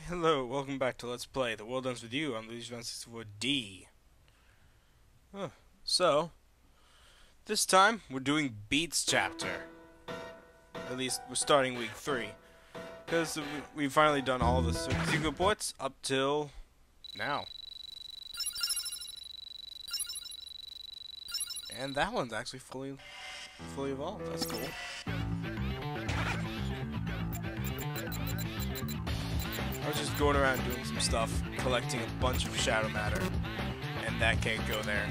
Hello, welcome back to Let's Play. The World Ends With You on Luigi's Mansion 64 D. So, this time we're doing Beats chapter. At least we're starting week 3. Because we've finally done all the secret ports up till now. And that one's actually fully evolved. That's cool. I was just going around doing some stuff, collecting a bunch of shadow matter, and that can't go there.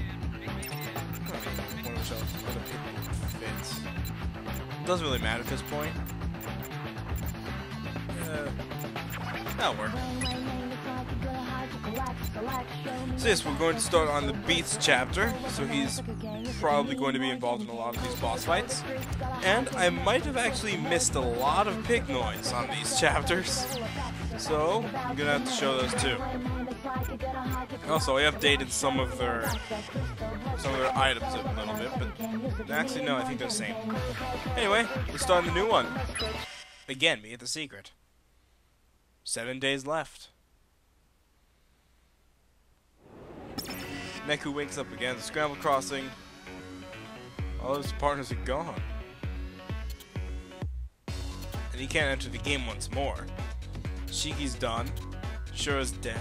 Fits. It doesn't really matter at this point. That'll work. So yes, we're going to start on the Beats chapter, so he's probably going to be involved in a lot of these boss fights. And I might have actually missed a lot of pig noise on these chapters. So, I'm gonna have to show those too. Also, I updated some of their items a little bit, but actually no, I think they're the same. Anyway, we're starting the new one. Again, we get the secret. 7 days left. Neku wakes up again, the scramble crossing. All of his partners are gone. And he can't enter the game once more. Shiki's done, Shiro's dead,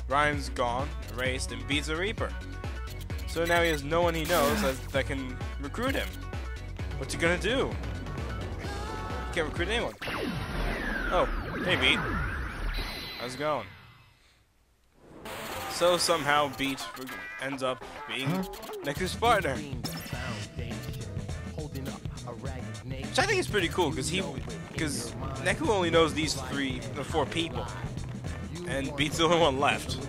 Ryan's gone, erased, and Beats a Reaper. So now he has no one he knows that can recruit him. What's he gonna do? He can't recruit anyone. Oh, hey Beat. How's it going? So somehow Beat ends up being Neku's partner. Which I think is pretty cool, because Neku only knows these 4 people, and Beat's the only one left.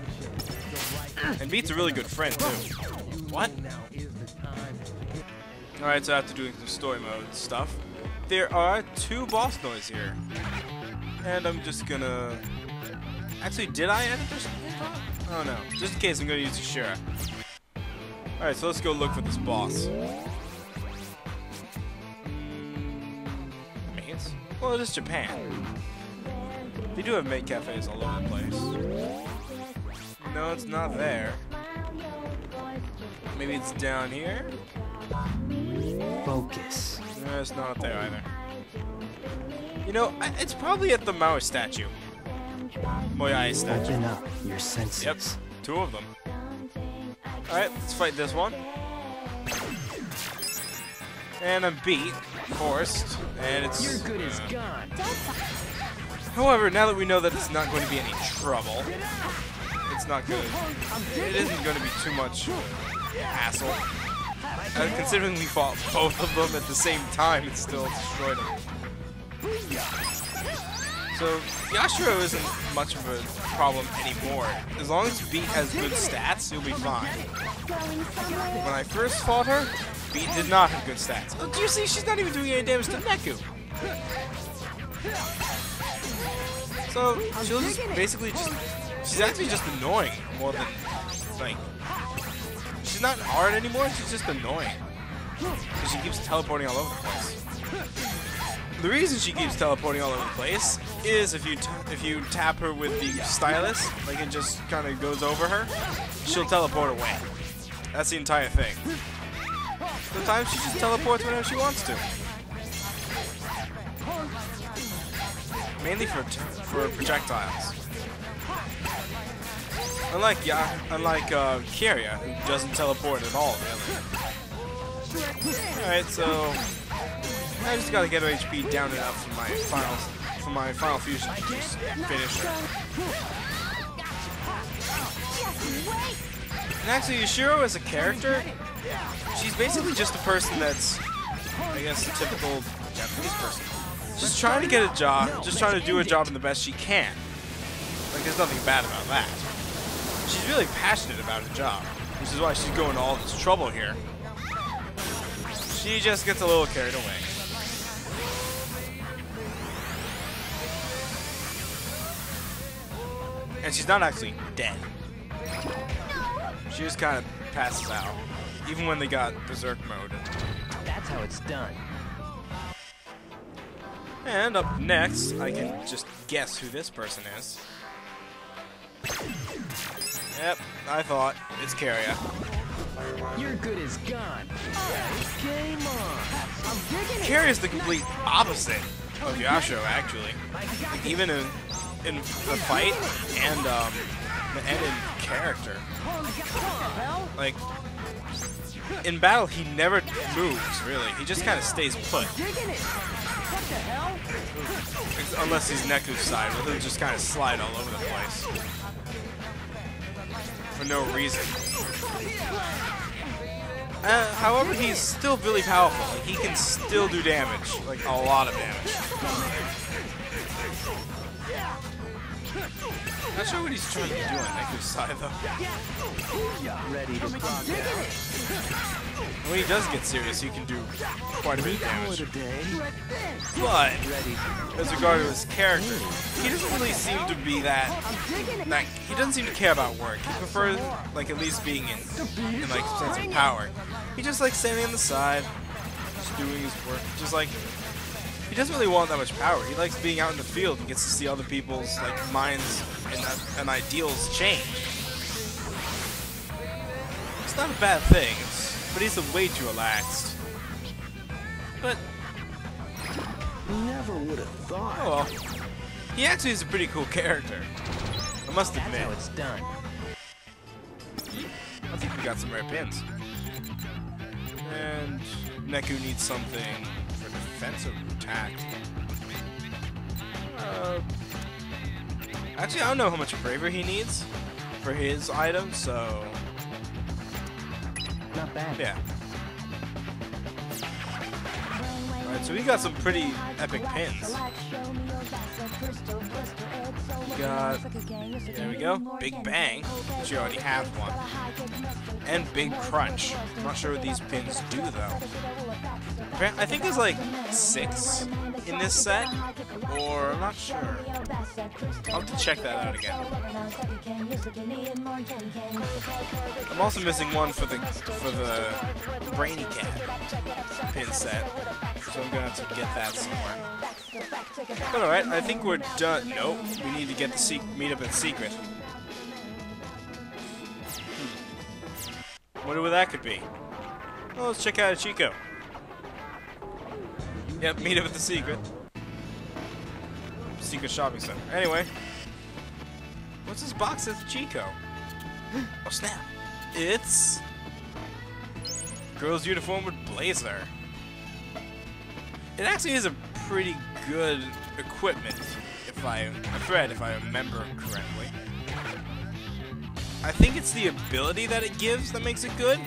And Beat's a really good friend too. What? Alright, so after doing some story mode stuff, there are 2 boss noises here. And I'm just gonna... Actually, did I edit this? Oh no. Just in case, I'm gonna use Yashiro. Alright, so let's go look for this boss. Well, it is Japan. They do have maid cafes all over the place. No, it's not there. Maybe it's down here? Focus. No, it's not there either. You know, it's probably at the Mao statue. Moyai statue. Open up your senses. Yep, 2 of them. Alright, let's fight this one. And I'm beat, forced, and it's... Your good is gone. However, now that we know that it's not going to be any trouble, it's not good. It isn't going to be too much hassle. Considering we fought both of them at the same time, it still destroyed them. So, Yashiro isn't much of a problem anymore. As long as Beat has good stats, he'll be fine. When I first fought her, Beat did not have good stats. Oh, do you see? She's not even doing any damage to Neku. So, she'll just basically she's actually just annoying more than, like, she's not hard anymore, she's just annoying. Because she keeps teleporting all over the place. The reason she keeps teleporting all over the place is if you tap her with the stylus, like it just kind of goes over her, she'll teleport away. That's the entire thing. Sometimes she just teleports whenever she wants to. Mainly for projectiles. Unlike Kariya, who doesn't teleport at all, really. Alright, so I just gotta get her HP down enough for my final fusion to just finish her. And actually, Yashiro as a character, she's basically just a person that's, I guess, a typical Japanese person. She's trying to get a job, just trying to do a job in the best she can. Like, there's nothing bad about that. She's really passionate about her job, which is why she's going to all this trouble here. She just gets a little carried away. And she's not actually dead. She just kind of passes out, even when they got Berserk mode. That's how it's done. And up next, I can just guess who this person is. Yep, I thought. It's Kariya. You're good as gone. Game on. Kariya's the complete opposite of Yashiro, actually. Like, even in the fight and in character. Like, in battle, he never moves, really. He just kind of stays put. Unless he's Neku's side, where he'll just kind of slide all over the place. For no reason. However, he's still really powerful. Like, he can still do damage. Like, a lot of damage. Not sure what he's trying to do on Neku's side, though. Ready to rock out. When he does get serious, he can do quite a bit of damage. But, as regard to his character, he doesn't really seem to be that he doesn't seem to care about work. He prefers, like, at least being in like, sense of power. He just likes standing on the side, just doing his work. Just like, he doesn't really want that much power. He likes being out in the field and gets to see other people's, like, minds and ideals change. It's not a bad thing, but he's way too relaxed. But never would have thought. Oh well. He actually is a pretty cool character, I must admit. That's how it's done. I think we got some rare pins. And Neku needs something for defense or attack. Actually, I don't know how much bravery he needs for his item, so Not bad. yeah. Alright, so we got some pretty epic pins. We got, there we go, Big Bang, which you already have one. And Big Crunch. I'm not sure what these pins do, though. I think there's like 6 in this set, or I'm not sure. I'll have to check that out again. I'm also missing one for the Brainy Cat pin set, so I'm gonna have to get that somewhere. But alright, I think we're done. Nope, we need to get the meet up in secret. Wonder what that could be. Well, let's check out Chico. Yep, meet up at the secret shopping center. Anyway, what's this box at the Chico? Oh snap! It's girl's uniform with blazer. It actually is a pretty good equipment, if I remember correctly. I think it's the ability that it gives that makes it good.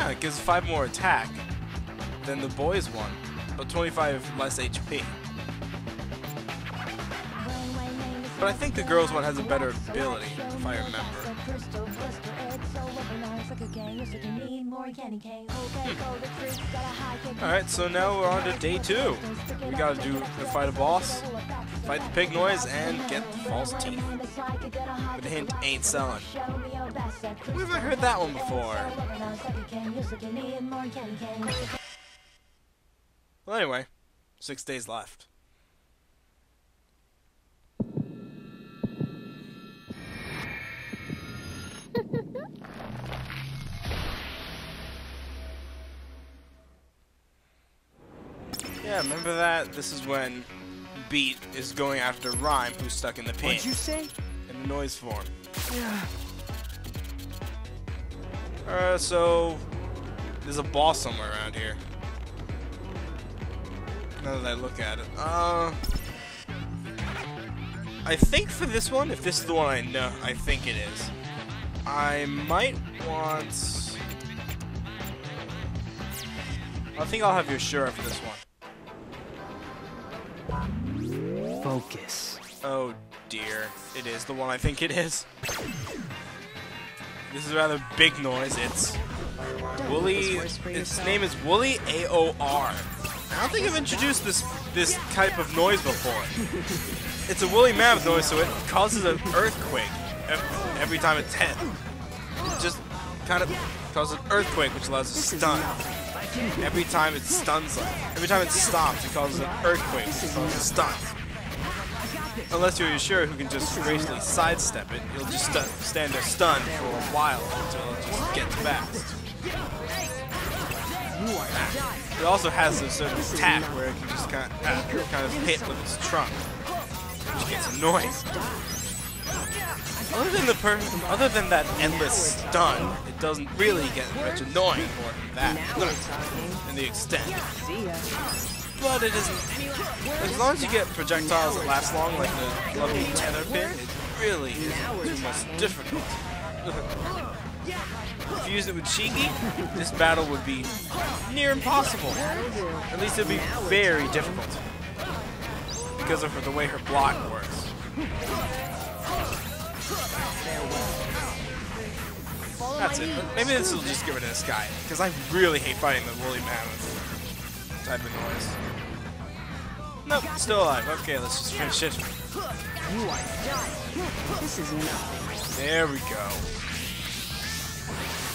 It gives 5 more attack than the boys one, but 25 less HP. But I think the girls one has a better ability, if I remember. Alright, so now we're on to day 2. We gotta fight a boss, fight the pig noise, and get the false teeth. But the hint ain't selling. We've never heard that one before. Well, anyway, 6 days left. Yeah, remember that? This is when Beat is going after Rhyme, who's stuck in the pin. What'd you say? In the noise form. Yeah. So there's a boss somewhere around here. Now that I look at it, I think for this one, if this is the one I know, I think it is. I might want. I think I'll have Yashiro for this one. Focus. Oh dear, it is the one I think it is. This is a rather big noise. It's Wooly. Its name is Wooly AOR. I don't think I've introduced this type of noise before. It's a woolly mammoth noise, so it causes an earthquake every time it's hit. It just kind of causes an earthquake, which allows a stun. Every time it stuns, every time it stops, it causes an earthquake, which causes a stun. Unless you're Yashiro, who can just gracefully sidestep it, you'll just stand there stunned for a while until it just gets fast. It also has a certain attack where it can just kind of hit with its trunk, which gets annoying. Other than that endless stun, it doesn't really get much annoying more than that, in the extent. But it isn't. As long as you get projectiles that last long, like the lovely tether pin, it really isn't too much difficult. If you use it with Cheeky, this battle would be near impossible. At least it would be very difficult because of the way her block works. That's it. Maybe this will just give it to this guy, because I really hate fighting the woolly mammoth type of noise. Nope, still alive. Okay, let's just finish it. There we go.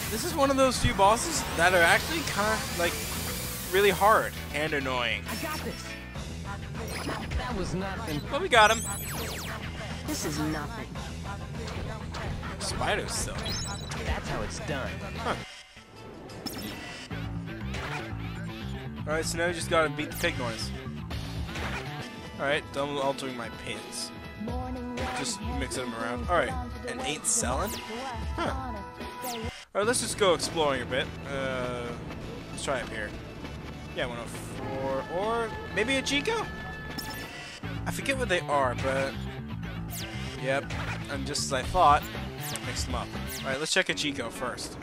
This is one of those few bosses that are actually kind of like really hard and annoying. I got this. That was nothing. But we got him. This is nothing. Spider's still. That's how it's done. Huh. Alright, so now we just gotta beat the pig noise. Alright, done with altering my pins. Just mixing them around. Alright, and ain't selling? Huh. Alright, let's just go exploring a bit. Let's try up here. Yeah, 104. Or maybe a Chico? I forget what they are, but... Yep, and just as I thought, mixed them up. Alright, let's check a Chico first.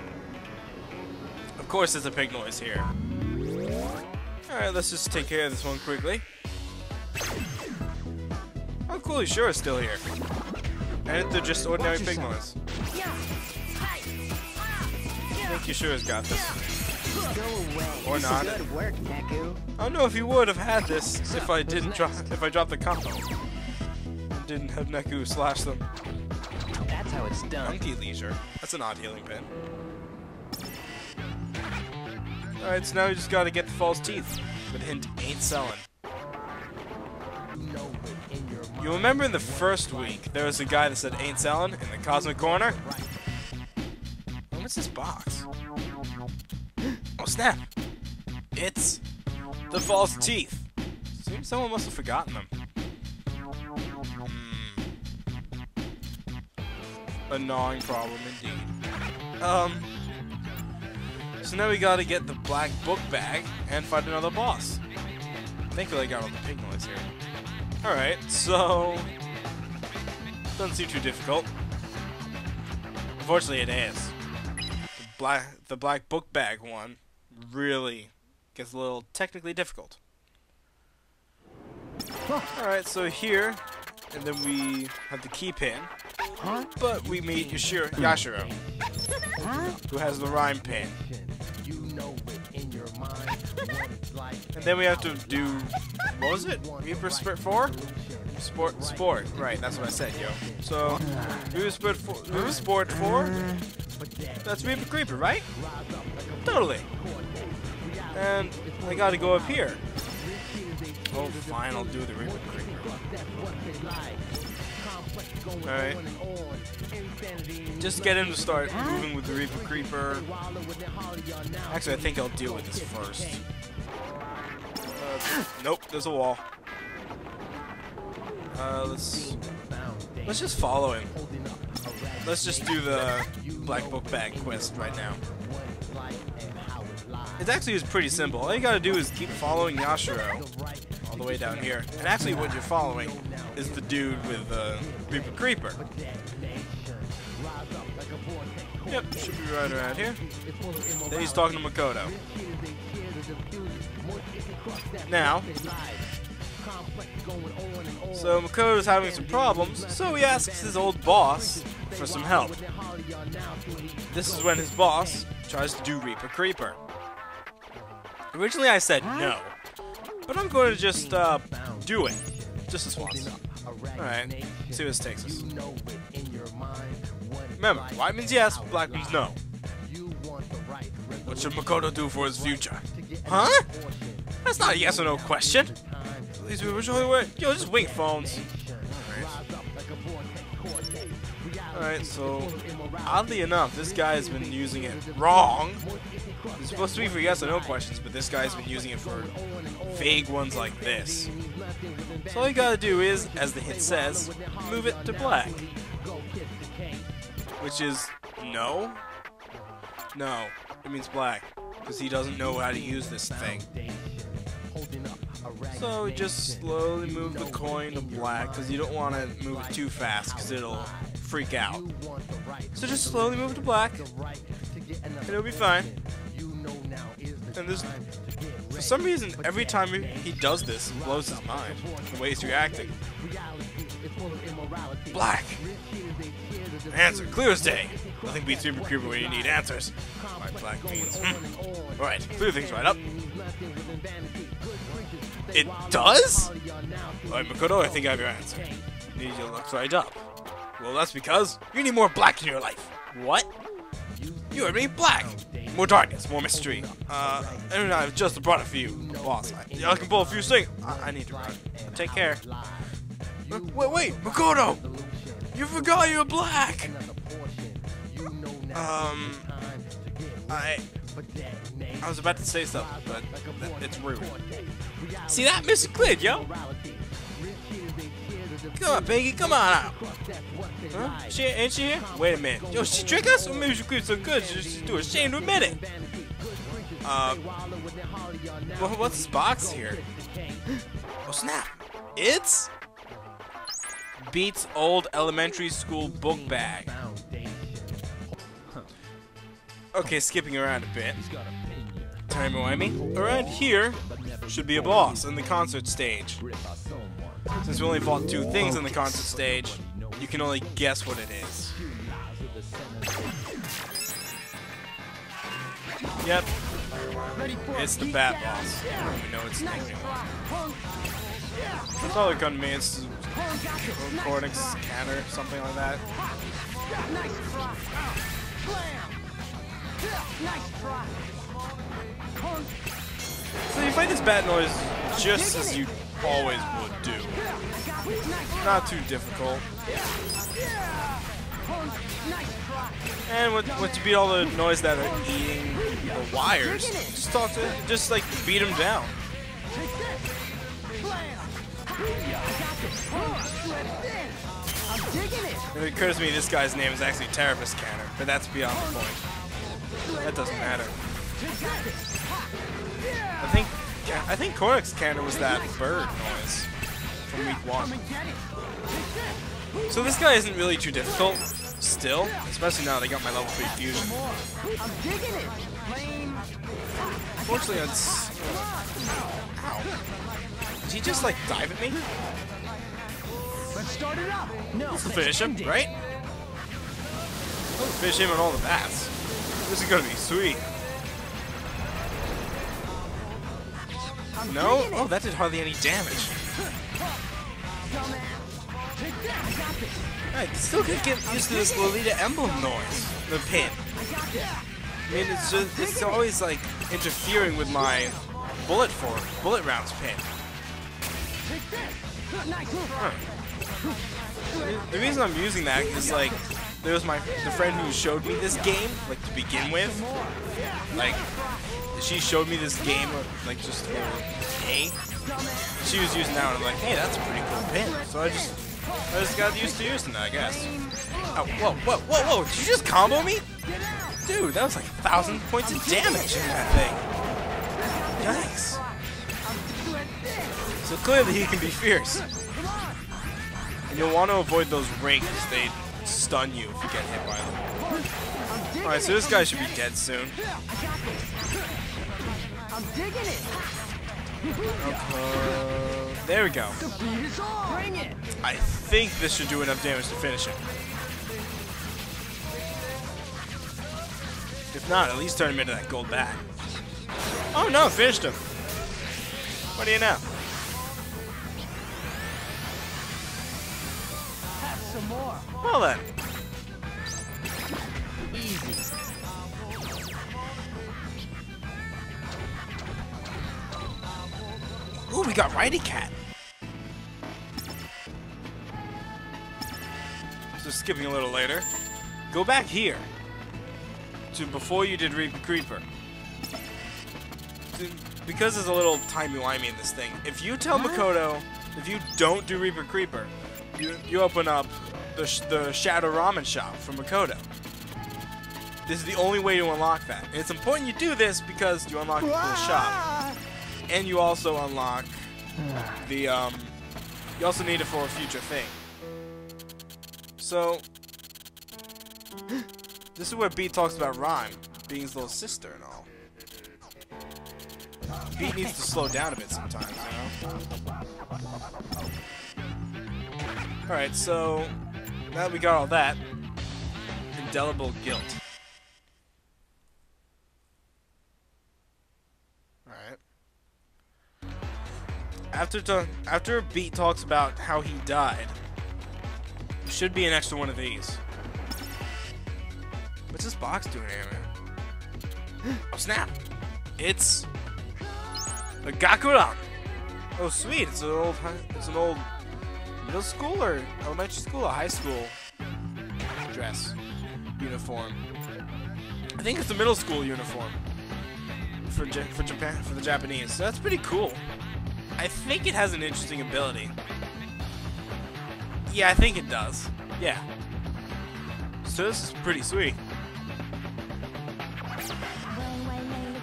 Of course there's a pig noise here. Alright, let's just take care of this one quickly. Oh cool, Yashiro is still here. And they're just ordinary pig noise. I think Yashiro's got this. Go away. Or not. Good work, Neku. I don't know if he would have had this if I didn't dropped the combo. And didn't have Neku slash them. That's how it's done. Monkey leisure. That's an odd healing pin. Alright, so now we just gotta get the false teeth. But hint ain't selling. You remember in the first week, there was a guy that said ain't selling in the Cosmic Corner? Oh, what's this box? Oh snap! It's the false teeth. Seems someone must have forgotten them. A gnawing problem indeed. So now we gotta get the black book bag and fight another boss. Thankfully I got all the pig noise here. Alright, so... doesn't seem too difficult. Unfortunately it is. The black book bag one really gets a little technically difficult. Alright, so here, and then we have the key pin. But we meet Yashiro, who has the rhyme pin. And then we have to do, what was it? Reaper Sport 4? Sport, right, that's what I said, yo. So, Reaper Sport 4? That's Reaper Creeper, right? Totally. And I gotta go up here. Oh, fine, I'll do the Reaper Creeper. Alright. Just get him to start moving with the Reaper Creeper. Actually, I think I'll deal with this first. Nope, there's a wall. Let's just follow him. Let's just do the Black Book Bag quest right now. It actually is pretty simple. All you gotta do is keep following Yashiro all the way down here. And actually what you're following is the dude with the Reaper Creeper. Yep, should be right around here. Then he's talking to Makoto. Now, so Makoto's having some problems, so he asks his old boss for some help. This is when his boss tries to do Reaper Creeper. Originally I said no, but I'm going to just do it, just this once. Alright, see where this takes us. Remember, white means yes, black means no. What should Makoto do for his future? Huh? That's not a yes or no question. These people show you where. Yo, just wing phones. Alright, so oddly enough, this guy has been using it wrong. It's supposed to be for yes or no questions, but this guy's been using it for vague ones like this. So all you gotta do is, as the hint says, move it to black. Which is no? No, it means black, because he doesn't know how to use this thing. So we just slowly move the coin to black, because you don't want to move it too fast, because it'll freak out. So just slowly move it to black, and it'll be fine. And this, for some reason, every time he does this, it blows his mind, the way he's reacting. Black! Answer, clear as day. Nothing beats Super Creeper when you need answers. Alright, black means, Alright, clear things right up. It does? Alright, Makoto, I think I have your answer. Need you to look right up. Well, that's because you need more black in your life. What? You heard me, black. More darkness, more mystery. And I've just brought a few. Boss, I can pull a few strings. I need to run. Take care. Wait, Makoto! You forgot you're black! I was about to say something, but it's rude. See that? Mr. Cleared, yo! Come on, Peggy, come on out! Huh? Ain't she here? Wait a minute. Yo, she trick us? Or maybe she cleared so good, she's too ashamed to admit it. What's this box here? Oh, snap! It's Beats old elementary school book bag. Okay, skipping around a bit. Timey-wimey. Around here should be a boss in the concert stage. Since we only fought two things in the concert stage, you can only guess what it is. Yep. It's the Bat Boss. We know its name. That's all it comes to me. It's recording scanner, something like that. So you fight this bat noise just as you always would do. Not too difficult. And once you beat all the noise that are eating the wires, just like beat them down. And it occurs to me this guy's name is actually Terrapist Canner, but that's beyond the point. That doesn't matter. I think Korik's Canner was that bird noise from week 1. So this guy isn't really too difficult, still, especially now they got my level 3 fusion. Unfortunately, it's... Ow. Did he just like dive at me? Let's start it up. No. This will finish him, right? Let's finish him on all the bats. This is gonna be sweet. No? Oh, that did hardly any damage. I still can't get used to this Lolita emblem noise. The pin. I mean, it's always like interfering with my bullet rounds pin. Huh. The reason I'm using that is like there was the friend who showed me this game like to begin with. Like she showed me this game like just for A. She was using that and I'm like, hey, that's a pretty cool pin. So I just got used to using that, I guess. Oh, whoa! Did you just combo me? Dude, that was like 1,000 points of damage in that thing. Yikes. So clearly he can be fierce. And you'll want to avoid those rings. They stun you if you get hit by them. Alright, so this guy should be dead soon. There we go. I think this should do enough damage to finish him. If not, at least turn him into that gold bat. Oh no, finished him. What do you know? Well then. Ooh, we got Righty Cat. So skipping a little later, go back here to before you did Reaper Creeper. Because there's a little timey-wimey in this thing. If you tell Makoto, if you don't do Reaper Creeper, you open up the Shadow Ramen shop from Makoto. This is the only way to unlock that. And it's important you do this because you unlock the cool shop. And you also unlock the, you also need it for a future thing. So, this is where Beat talks about Rhyme being his little sister and all. Beat needs to slow down a bit sometimes, you know? Alright, so now that we got all that, indelible guilt. Alright. After Beat talks about how he died, there should be an extra one of these. What's this box doing here, man? Oh snap! It's a Gakuran. Oh sweet! It's an old middle school or elementary school or high school dress uniform. I think it's a middle school uniform for Japan, for the Japanese. So that's pretty cool. I think it has an interesting ability. Yeah, I think it does. Yeah. So this is pretty sweet.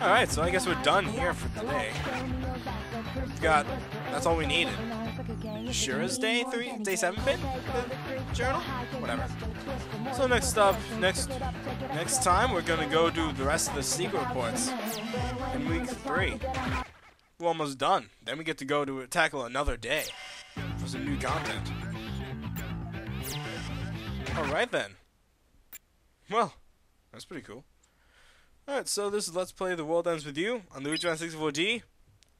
Alright, so I guess we're done here for today. That's all we needed. Yashiro's day 7 bit? The journal? Whatever. So next time we're gonna go do the rest of the secret reports in week 3. We're almost done. Then we get to go to tackle another day for some new content. Alright then. Well, that's pretty cool. Alright, so this is Let's Play The World Ends With You on the Luigi 64D.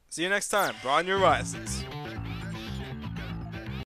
See you next time. Brawn your rises.